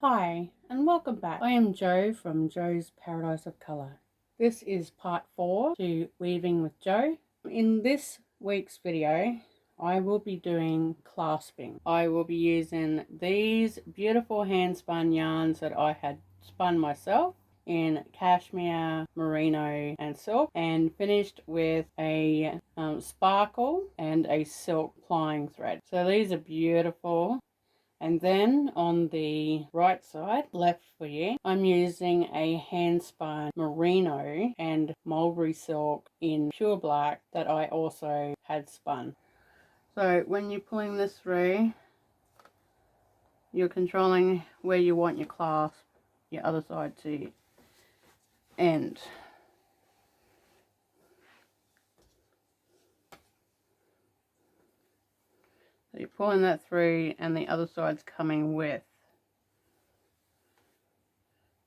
Hi and welcome back. I am Jo from Jo's Paradise of Colour. This is part 4 to Weaving with Jo. In this week's video I will be doing clasping. I will be using these beautiful hand spun yarns that I had spun myself in cashmere, merino and silk, and finished with a sparkle and a silk plying thread. So these are beautiful. And then on the right side, left for you, I'm using a hand spun merino and mulberry silk in pure black that I also had spun. So when you're pulling this through, you're controlling where you want your clasp, your other side to end. So you're pulling that through and the other side's coming with.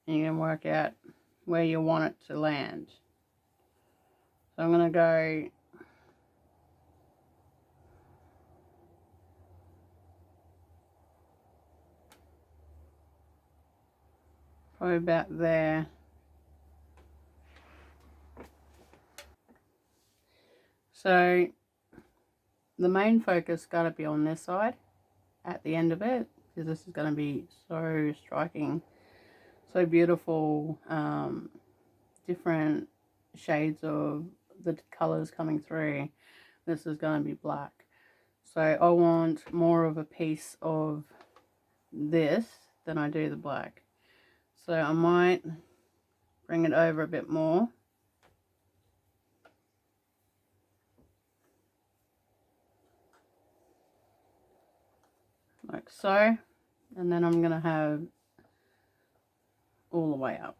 And you can work out where you want it to land. So I'm going to go probably about there. So the main focus got to be on this side at the end of it, because this is going to be so striking, so beautiful, different shades of the colors coming through. This is going to be black, so I want more of a piece of this than I do the black, so I might bring it over a bit more. Like so, and then I'm going to have all the way up.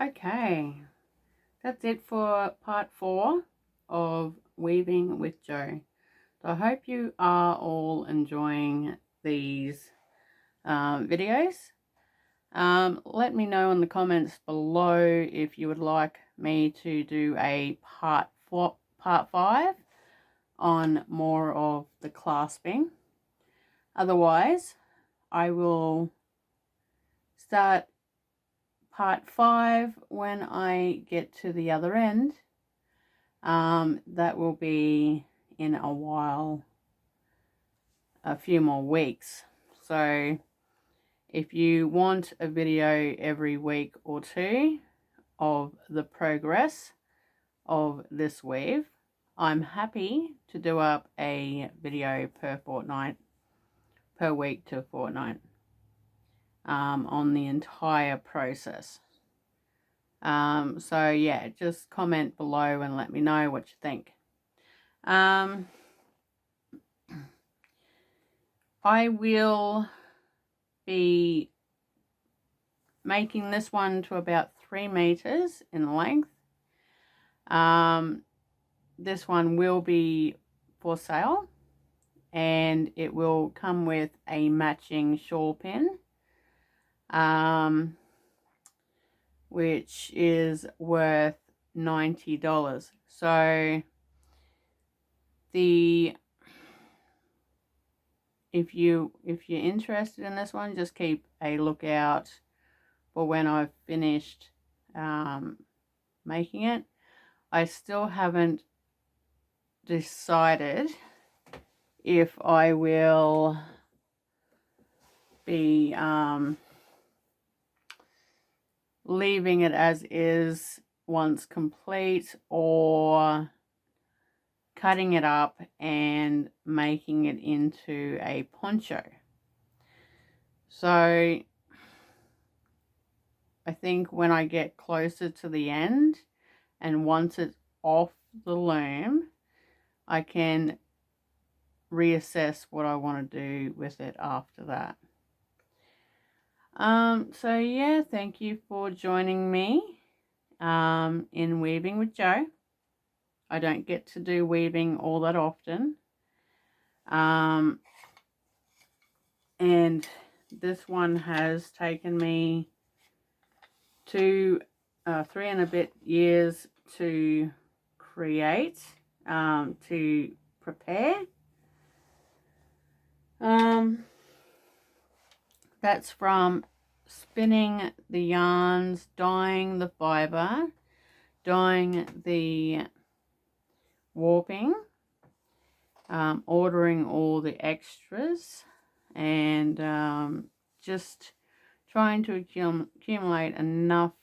Okay, that's it for part 4 of Weaving with Jo. So I hope you are all enjoying these videos. Let me know in the comments below if you would like me to do a part 5 on more of the clasping. Otherwise, I will start part 5 when I get to the other end. That will be in a while, a few more weeks. So if you want a video every week or two of the progress of this weave, I'm happy to do up a video per fortnight, per week to fortnight, on the entire process. So yeah, just comment below and let me know what you think. I will be making this one to about 3 meters in length. This one will be for sale, and it will come with a matching shawl pin, which is worth $90. So if you're interested in this one, just keep a lookout for when I've finished making it. I still haven't decided if I will be leaving it as is once complete, or cutting it up and making it into a poncho. So I think when I get closer to the end and once it's off the loom, I can reassess what I want to do with it after that. So yeah, thank you for joining me in Weaving with Jo. I don't get to do weaving all that often. And this one has taken me to 3 and a bit years to create, to prepare. That's from spinning the yarns, dyeing the fiber, dyeing the warping, ordering all the extras, and just trying to accumulate enough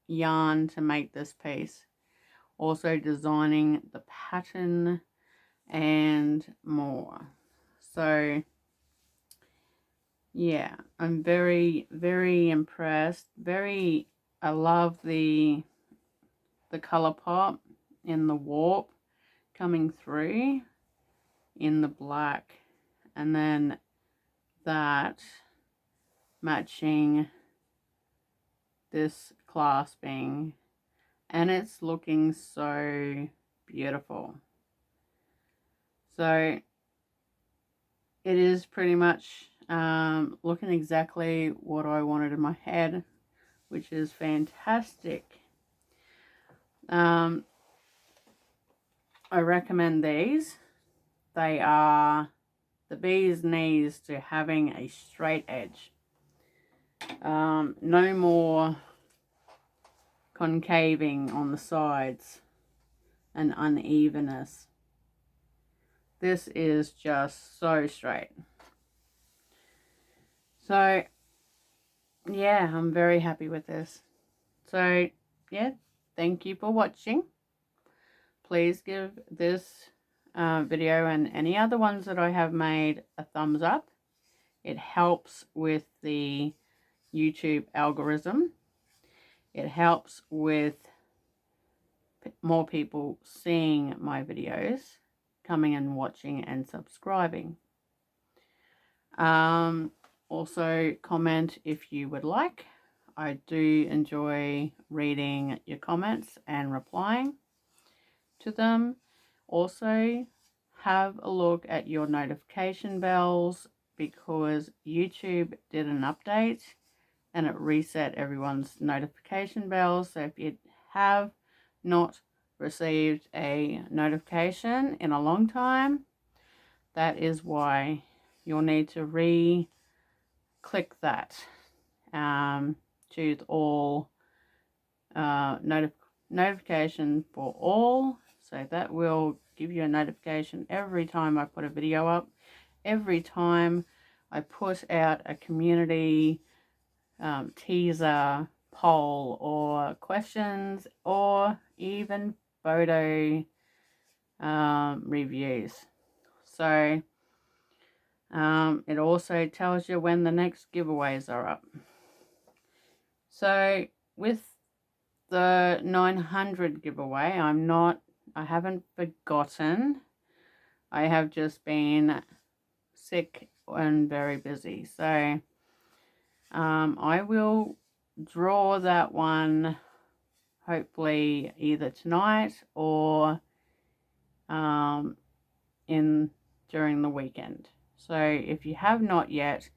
yarn to make this piece. Also designing the pattern and more. So yeah, I'm very, very impressed. I love the color pop in the warp coming through in the black, and then that matching this clasping, and it's looking so beautiful. So it is pretty much looking exactly what I wanted in my head, which is fantastic. I recommend these. They are the bee's knees to having a straight edge. No more concaving on the sides and unevenness. This is just so straight. So yeah, I'm very happy with this. So yeah, thank you for watching. Please give this video and any other ones that I have made a thumbs up. It helps with the YouTube algorithm. It helps with more people seeing my videos, coming and watching and subscribing. Also comment if you would like. I do enjoy reading your comments and replying to them. Also, have a look at your notification bells, because YouTube did an update and it reset everyone's notification bells. So if you have not received a notification in a long time, that is why you'll need to click that. Choose all notification for all, so that will give you a notification every time I put a video up, every time I put out a community teaser, poll, or questions, or even photo reviews. So it also tells you when the next giveaways are up. So with the 900 giveaway, I haven't forgotten. I have just been sick and very busy. So I will draw that one hopefully either tonight or during the weekend. So if you have not yet,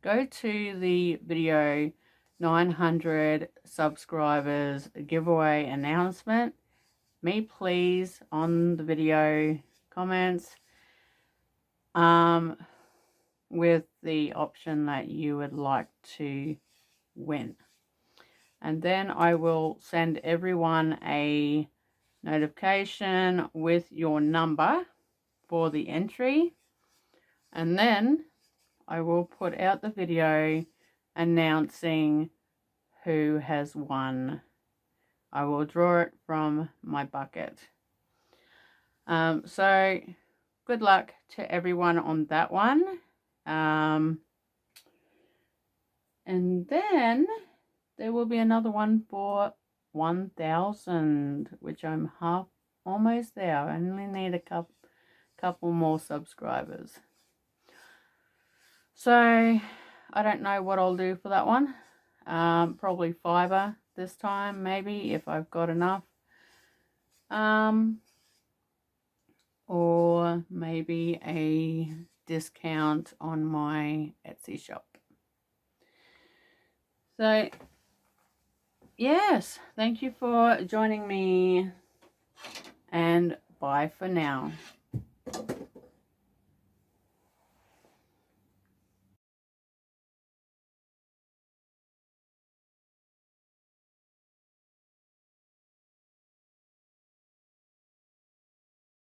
go to the video 900 subscribers giveaway announcement. Me please on the video comments with the option that you would like to win. And then I will send everyone a notification with your number for the entry. And then I will put out the video announcing who has won. I will draw it from my bucket. So good luck to everyone on that one. And then there will be another one for 1,000, which I'm almost there. I only need a couple more subscribers. So I don't know what I'll do for that one. Probably fiver this time, maybe, if I've got enough. Or maybe a discount on my Etsy shop. So yes, thank you for joining me, and bye for now.